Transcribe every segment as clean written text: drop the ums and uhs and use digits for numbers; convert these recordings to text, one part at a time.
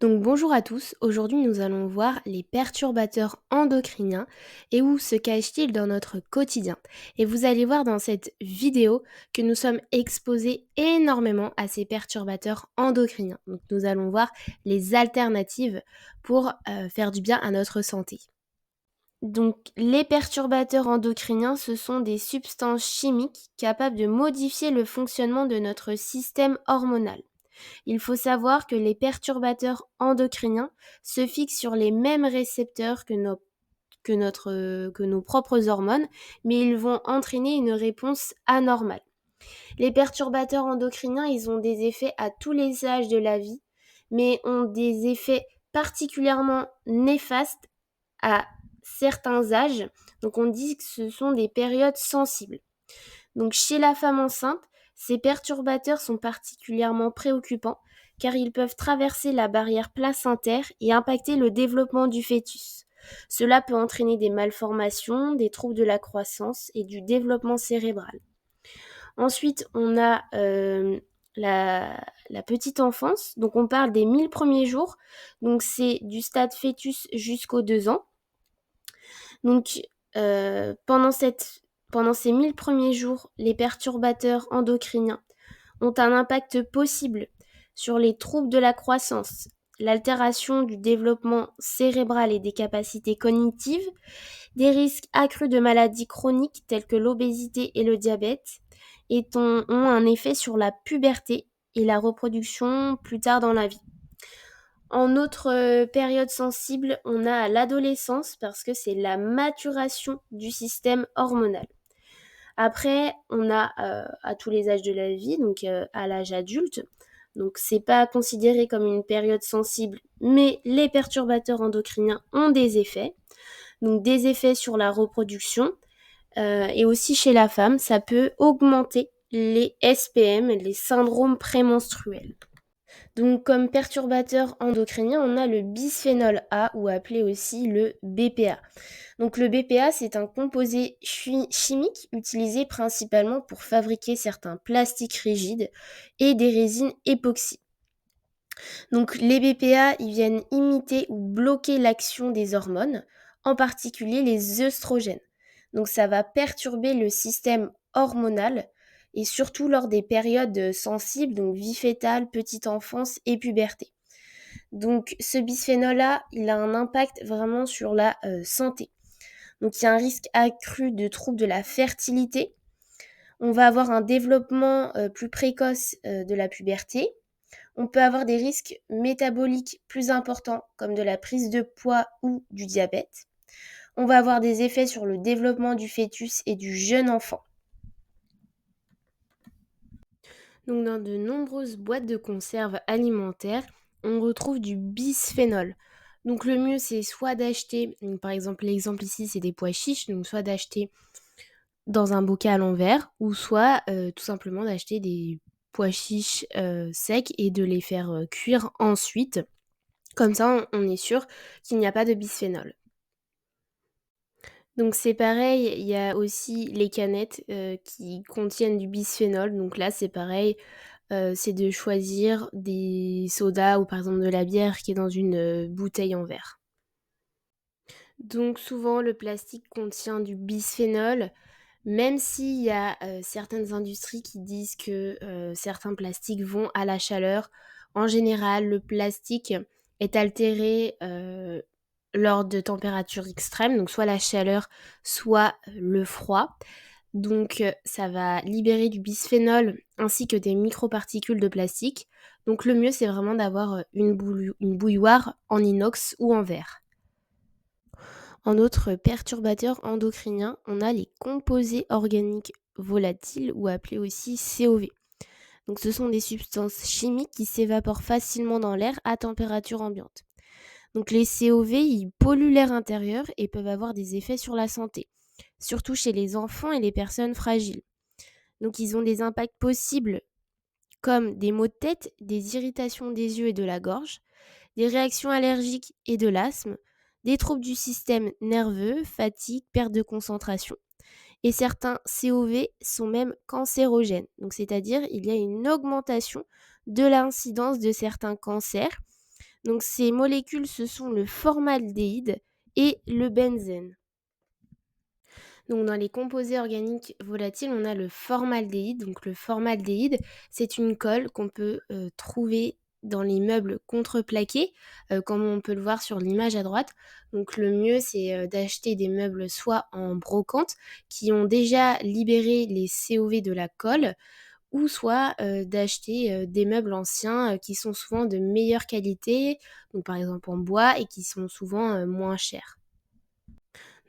Donc bonjour à tous, aujourd'hui nous allons voir les perturbateurs endocriniens et où se cachent-ils dans notre quotidien. Et vous allez voir dans cette vidéo que nous sommes exposés énormément à ces perturbateurs endocriniens. Donc nous allons voir les alternatives pour faire du bien à notre santé. Donc les perturbateurs endocriniens, ce sont des substances chimiques capables de modifier le fonctionnement de notre système hormonal. Il faut savoir que les perturbateurs endocriniens se fixent sur les mêmes récepteurs que nos propres hormones, mais ils vont entraîner une réponse anormale. Les perturbateurs endocriniens, ils ont des effets à tous les âges de la vie, mais ont des effets particulièrement néfastes à certains âges. Donc on dit que ce sont des périodes sensibles. Donc chez la femme enceinte, ces perturbateurs sont particulièrement préoccupants car ils peuvent traverser la barrière placentaire et impacter le développement du fœtus. Cela peut entraîner des malformations, des troubles de la croissance et du développement cérébral. Ensuite, on a la petite enfance, donc on parle des 1000 premiers jours, donc c'est du stade fœtus jusqu'aux 2 ans. Donc pendant ces 1000 premiers jours, les perturbateurs endocriniens ont un impact possible sur les troubles de la croissance, l'altération du développement cérébral et des capacités cognitives, des risques accrus de maladies chroniques telles que l'obésité et le diabète, et ont un effet sur la puberté et la reproduction plus tard dans la vie. En autre période sensible, on a l'adolescence parce que c'est la maturation du système hormonal. Après, on a à tous les âges de la vie, donc à l'âge adulte. Donc c'est pas considéré comme une période sensible, mais les perturbateurs endocriniens ont des effets. Donc des effets sur la reproduction et aussi chez la femme, ça peut augmenter les SPM, les syndromes prémenstruels. Donc comme perturbateur endocrinien, on a le bisphénol A ou appelé aussi le BPA. Donc le BPA, c'est un composé chimique utilisé principalement pour fabriquer certains plastiques rigides et des résines époxy. Donc les BPA, ils viennent imiter ou bloquer l'action des hormones, en particulier les œstrogènes. Donc ça va perturber le système hormonal et surtout lors des périodes sensibles, donc vie fœtale, petite enfance et puberté. Donc ce bisphénol-là, il a un impact vraiment sur la santé. Donc il y a un risque accru de troubles de la fertilité. On va avoir un développement plus précoce de la puberté. On peut avoir des risques métaboliques plus importants comme de la prise de poids ou du diabète. On va avoir des effets sur le développement du fœtus et du jeune enfant. Donc dans de nombreuses boîtes de conserve alimentaires, on retrouve du bisphénol. Donc le mieux c'est soit d'acheter, par exemple l'exemple ici c'est des pois chiches, donc soit d'acheter dans un bocal en verre ou soit tout simplement d'acheter des pois chiches secs et de les faire cuire ensuite. Comme ça, on est sûr qu'il n'y a pas de bisphénol. Donc c'est pareil, il y a aussi les canettes qui contiennent du bisphénol. Donc là, c'est pareil, c'est de choisir des sodas ou par exemple de la bière qui est dans une bouteille en verre. Donc souvent, le plastique contient du bisphénol, même s'il y a certaines industries qui disent que certains plastiques vont à la chaleur. En général, le plastique est altéré lors de températures extrêmes, donc soit la chaleur, soit le froid. Donc ça va libérer du bisphénol ainsi que des microparticules de plastique. Donc le mieux, c'est vraiment d'avoir une bouilloire en inox ou en verre. En autre perturbateur endocrinien, on a les composés organiques volatiles ou appelés aussi COV. Donc ce sont des substances chimiques qui s'évaporent facilement dans l'air à température ambiante. Donc les COV, ils polluent l'air intérieur et peuvent avoir des effets sur la santé, surtout chez les enfants et les personnes fragiles. Donc ils ont des impacts possibles comme des maux de tête, des irritations des yeux et de la gorge, des réactions allergiques et de l'asthme, des troubles du système nerveux, fatigue, perte de concentration. Et certains COV sont même cancérogènes. Donc c'est-à-dire il y a une augmentation de l'incidence de certains cancers. Donc ces molécules, ce sont le formaldéhyde et le benzène. Donc dans les composés organiques volatiles, on a le formaldéhyde. Donc le formaldéhyde, c'est une colle qu'on peut trouver dans les meubles contreplaqués, comme on peut le voir sur l'image à droite. Donc le mieux, c'est d'acheter des meubles soit en brocante, qui ont déjà libéré les COV de la colle, ou soit d'acheter des meubles anciens qui sont souvent de meilleure qualité, donc par exemple en bois, et qui sont souvent moins chers.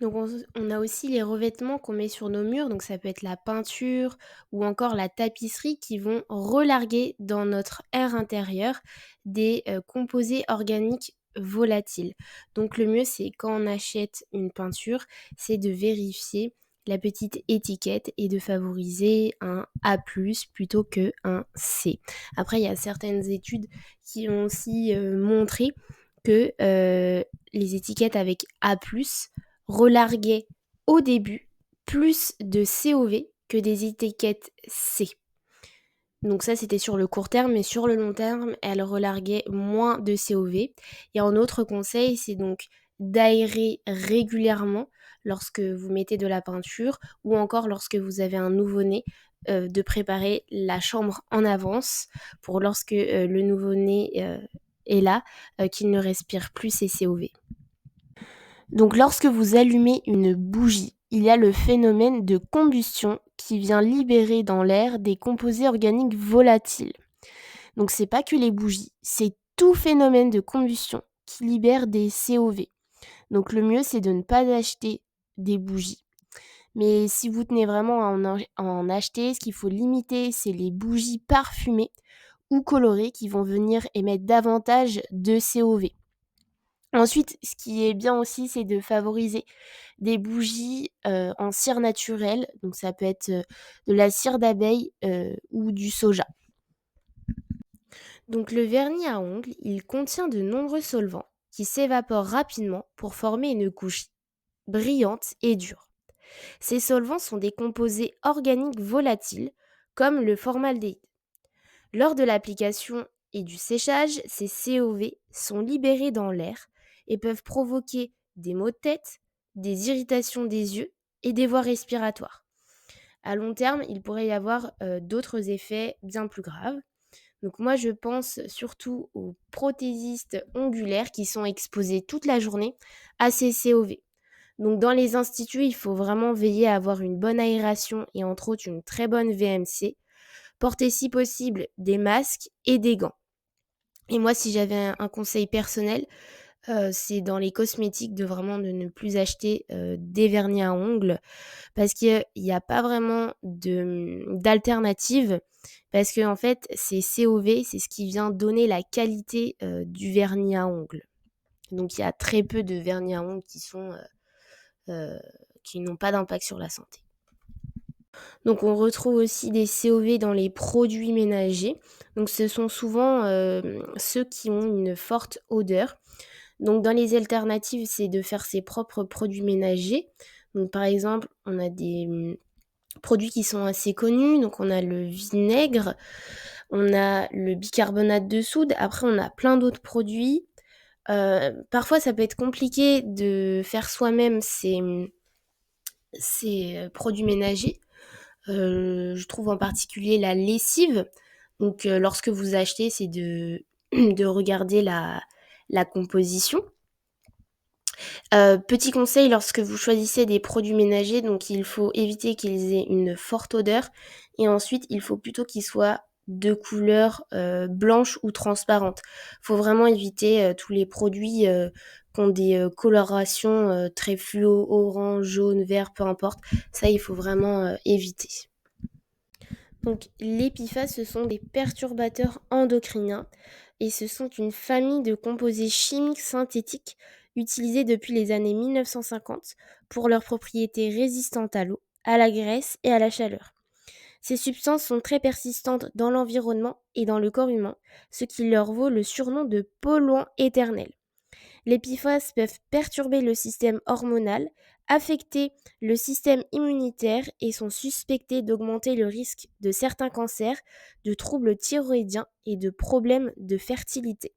Donc on a aussi les revêtements qu'on met sur nos murs, donc ça peut être la peinture ou encore la tapisserie qui vont relarguer dans notre air intérieur des composés organiques volatiles. Donc le mieux, c'est quand on achète une peinture, c'est de vérifier la petite étiquette et de favoriser un A+ plutôt que un C. Après, il y a certaines études qui ont aussi montré que les étiquettes avec A+ relarguait au début plus de COV que des étiquettes C. Donc ça, c'était sur le court terme, mais sur le long terme, elle relarguait moins de COV. Et un autre conseil, c'est donc d'aérer régulièrement lorsque vous mettez de la peinture ou encore lorsque vous avez un nouveau-né, de préparer la chambre en avance pour lorsque le nouveau-né est là, qu'il ne respire plus ses COV. Donc lorsque vous allumez une bougie, il y a le phénomène de combustion qui vient libérer dans l'air des composés organiques volatiles. Donc c'est pas que les bougies, c'est tout phénomène de combustion qui libère des COV. Donc le mieux, c'est de ne pas acheter des bougies. Mais si vous tenez vraiment à en acheter, ce qu'il faut limiter, c'est les bougies parfumées ou colorées qui vont venir émettre davantage de COV. Ensuite, ce qui est bien aussi, c'est de favoriser des bougies en cire naturelle. Donc ça peut être de la cire d'abeille ou du soja. Donc le vernis à ongles, il contient de nombreux solvants qui s'évaporent rapidement pour former une couche brillante et dure. Ces solvants sont des composés organiques volatiles comme le formaldéhyde. Lors de l'application et du séchage, ces COV sont libérés dans l'air et peuvent provoquer des maux de tête, des irritations des yeux et des voies respiratoires. À long terme, il pourrait y avoir d'autres effets bien plus graves. Donc moi, je pense surtout aux prothésistes ongulaires qui sont exposés toute la journée à ces COV. Donc dans les instituts, il faut vraiment veiller à avoir une bonne aération et entre autres une très bonne VMC. Porter si possible des masques et des gants. Et moi, si j'avais un conseil personnel, c'est dans les cosmétiques de ne plus acheter des vernis à ongles parce qu'il n'y a pas vraiment d'alternative parce que en fait, ces COV, c'est ce qui vient donner la qualité du vernis à ongles. Donc il y a très peu de vernis à ongles qui n'ont pas d'impact sur la santé. Donc on retrouve aussi des COV dans les produits ménagers. Donc ce sont souvent ceux qui ont une forte odeur. Donc dans les alternatives, c'est de faire ses propres produits ménagers. Donc par exemple, on a des produits qui sont assez connus. Donc on a le vinaigre, on a le bicarbonate de soude. Après, on a plein d'autres produits. Parfois, ça peut être compliqué de faire soi-même ces produits ménagers. Je trouve en particulier la lessive. Donc lorsque vous achetez, c'est de regarder la composition. Petit conseil, lorsque vous choisissez des produits ménagers, donc il faut éviter qu'ils aient une forte odeur et ensuite il faut plutôt qu'ils soient de couleur blanche ou transparente. Il faut vraiment éviter tous les produits qui ont des colorations très fluo, orange, jaune, vert, peu importe. Ça, il faut vraiment éviter. Donc les PFAS, ce sont des perturbateurs endocriniens et ce sont une famille de composés chimiques synthétiques utilisés depuis les années 1950 pour leurs propriétés résistantes à l'eau, à la graisse et à la chaleur. Ces substances sont très persistantes dans l'environnement et dans le corps humain, ce qui leur vaut le surnom de polluants éternels. Les PFAS peuvent perturber le système hormonal, affecter le système immunitaire et sont suspectés d'augmenter le risque de certains cancers, de troubles thyroïdiens et de problèmes de fertilité.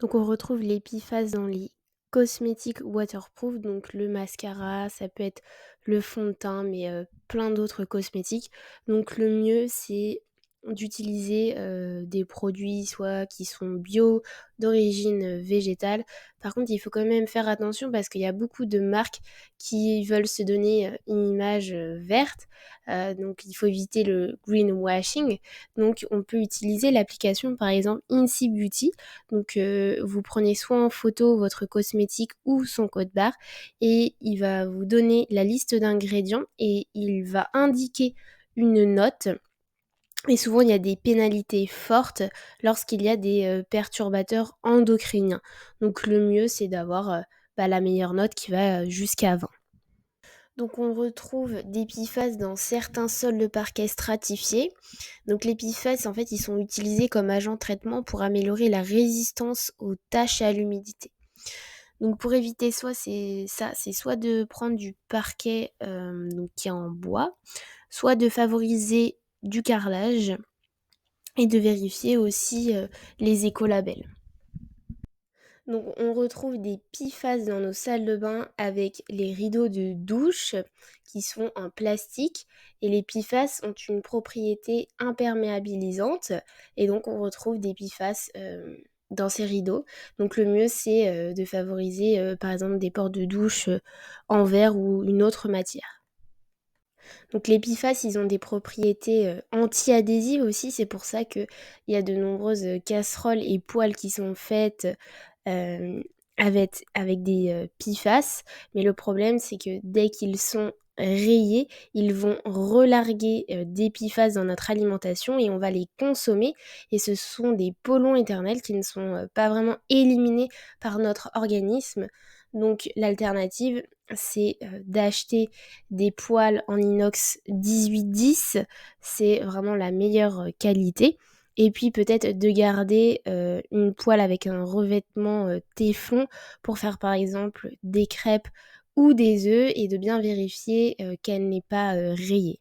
Donc on retrouve les PFAS dans les cosmétiques waterproof, donc le mascara, ça peut être le fond de teint, mais plein d'autres cosmétiques. Donc le mieux, c'est d'utiliser des produits soit qui sont bio, d'origine végétale. Par contre, il faut quand même faire attention parce qu'il y a beaucoup de marques qui veulent se donner une image verte. Donc il faut éviter le greenwashing. Donc on peut utiliser l'application par exemple Incy Beauty. Donc vous prenez soit en photo votre cosmétique ou son code barre et il va vous donner la liste d'ingrédients et il va indiquer une note. Et souvent, il y a des pénalités fortes lorsqu'il y a des perturbateurs endocriniens. Donc le mieux, c'est d'avoir la meilleure note qui va jusqu'à 20. Donc on retrouve des PFAS dans certains sols de parquet stratifiés. Donc les PFAS, en fait, ils sont utilisés comme agent de traitement pour améliorer la résistance aux taches et à l'humidité. Donc pour éviter c'est soit de prendre du parquet donc qui est en bois, soit de favoriser du carrelage et de vérifier aussi les écolabels. Donc on retrouve des PFAS dans nos salles de bain avec les rideaux de douche qui sont en plastique et les PFAS ont une propriété imperméabilisante et donc on retrouve des PFAS dans ces rideaux. Donc le mieux c'est de favoriser par exemple des portes de douche en verre ou une autre matière. Donc les PFAS, ils ont des propriétés anti-adhésives aussi, c'est pour ça qu'il y a de nombreuses casseroles et poêles qui sont faites euh, avec des PFAS, mais le problème c'est que dès qu'ils sont rayés, ils vont relarguer des PFAS dans notre alimentation et on va les consommer et ce sont des polluants éternels qui ne sont pas vraiment éliminés par notre organisme. Donc l'alternative, c'est d'acheter des poêles en inox 1810, c'est vraiment la meilleure qualité. Et puis peut-être de garder une poêle avec un revêtement téflon pour faire par exemple des crêpes ou des œufs et de bien vérifier qu'elle n'est pas rayée.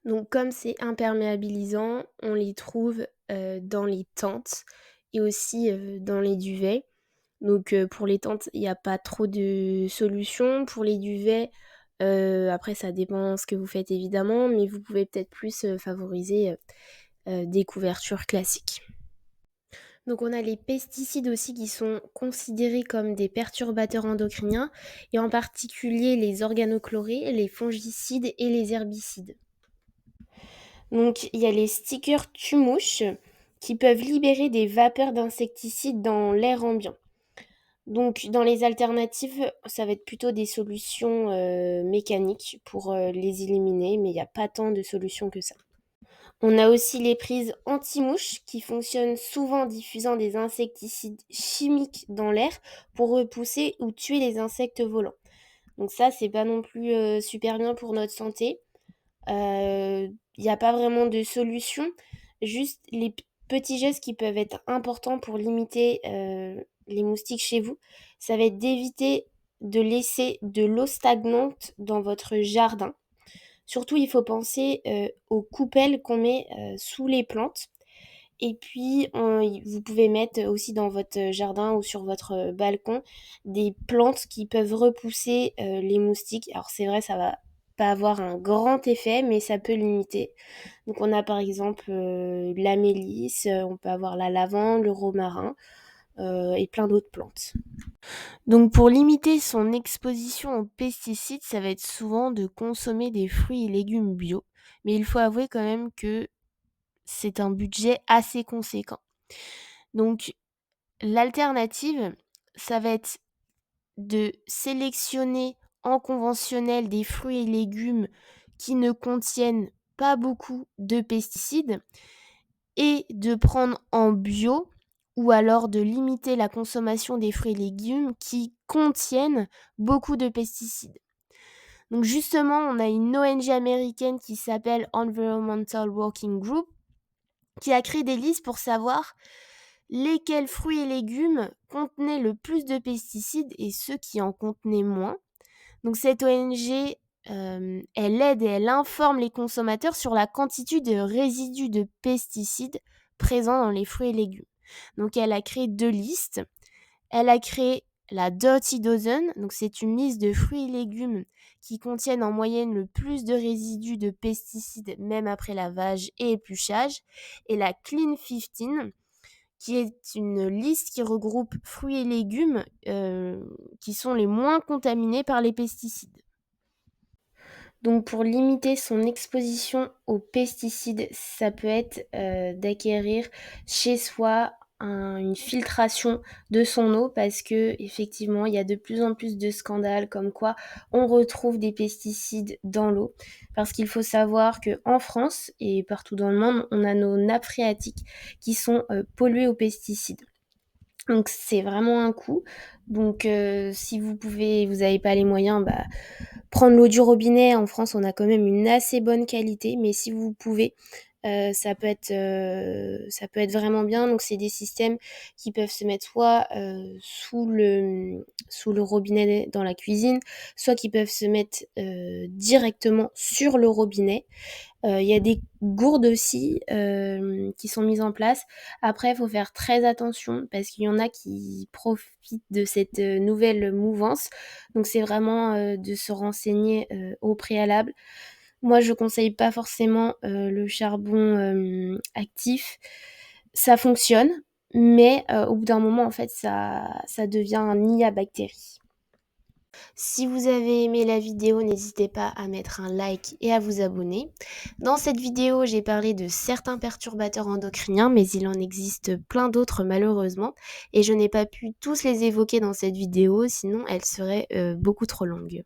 Donc comme c'est imperméabilisant, on les trouve dans les tentes et aussi dans les duvets. Donc pour les tentes, il n'y a pas trop de solutions. Pour les duvets, après ça dépend ce que vous faites évidemment, mais vous pouvez peut-être plus favoriser des couvertures classiques. Donc on a les pesticides aussi qui sont considérés comme des perturbateurs endocriniens, et en particulier les organochlorés, les fongicides et les herbicides. Donc il y a les stickers tue-mouches qui peuvent libérer des vapeurs d'insecticides dans l'air ambiant. Donc dans les alternatives, ça va être plutôt des solutions mécaniques pour les éliminer, mais il n'y a pas tant de solutions que ça. On a aussi les prises anti-mouches qui fonctionnent souvent en diffusant des insecticides chimiques dans l'air pour repousser ou tuer les insectes volants. Donc ça, c'est pas non plus super bien pour notre santé. Il n'y a pas vraiment de solution. Juste les petits gestes qui peuvent être importants pour limiter les moustiques chez vous, ça va être d'éviter de laisser de l'eau stagnante dans votre jardin. Surtout, il faut penser aux coupelles qu'on met sous les plantes. Et puis, vous pouvez mettre aussi dans votre jardin ou sur votre balcon des plantes qui peuvent repousser les moustiques. Alors c'est vrai, ça va pas avoir un grand effet, mais ça peut limiter. Donc on a par exemple la mélisse, on peut avoir la lavande, le romarin et plein d'autres plantes. Donc pour limiter son exposition aux pesticides, ça va être souvent de consommer des fruits et légumes bio. Mais il faut avouer quand même que c'est un budget assez conséquent. Donc l'alternative, ça va être de sélectionner en conventionnel des fruits et légumes qui ne contiennent pas beaucoup de pesticides et de prendre en bio ou alors de limiter la consommation des fruits et légumes qui contiennent beaucoup de pesticides. Donc justement, on a une ONG américaine qui s'appelle Environmental Working Group qui a créé des listes pour savoir lesquels fruits et légumes contenaient le plus de pesticides et ceux qui en contenaient moins. Donc cette ONG, elle aide et elle informe les consommateurs sur la quantité de résidus de pesticides présents dans les fruits et légumes. Donc elle a créé 2 listes. Elle a créé la Dirty Dozen, donc c'est une liste de fruits et légumes qui contiennent en moyenne le plus de résidus de pesticides même après lavage et épluchage, et la Clean 15 qui est une liste qui regroupe fruits et légumes qui sont les moins contaminés par les pesticides. Donc pour limiter son exposition aux pesticides, ça peut être d'acquérir chez soi une filtration de son eau, parce que effectivement il y a de plus en plus de scandales comme quoi on retrouve des pesticides dans l'eau. Parce qu'il faut savoir qu'en France et partout dans le monde, on a nos nappes phréatiques qui sont polluées aux pesticides. Donc c'est vraiment un coût. Donc si vous n'avez pas les moyens, prendre l'eau du robinet. En France, on a quand même une assez bonne qualité, mais si vous pouvez, ça peut être vraiment bien. Donc c'est des systèmes qui peuvent se mettre soit sous le robinet dans la cuisine, soit qui peuvent se mettre directement sur le robinet. Il y a des gourdes aussi qui sont mises en place. Après, il faut faire très attention parce qu'il y en a qui profitent de cette nouvelle mouvance. Donc c'est vraiment de se renseigner au préalable. Moi, je conseille pas forcément le charbon actif. Ça fonctionne, mais au bout d'un moment, en fait, ça devient un nid à bactéries. Si vous avez aimé la vidéo, n'hésitez pas à mettre un like et à vous abonner. Dans cette vidéo, j'ai parlé de certains perturbateurs endocriniens, mais il en existe plein d'autres malheureusement, et je n'ai pas pu tous les évoquer dans cette vidéo, sinon elle serait beaucoup trop longue.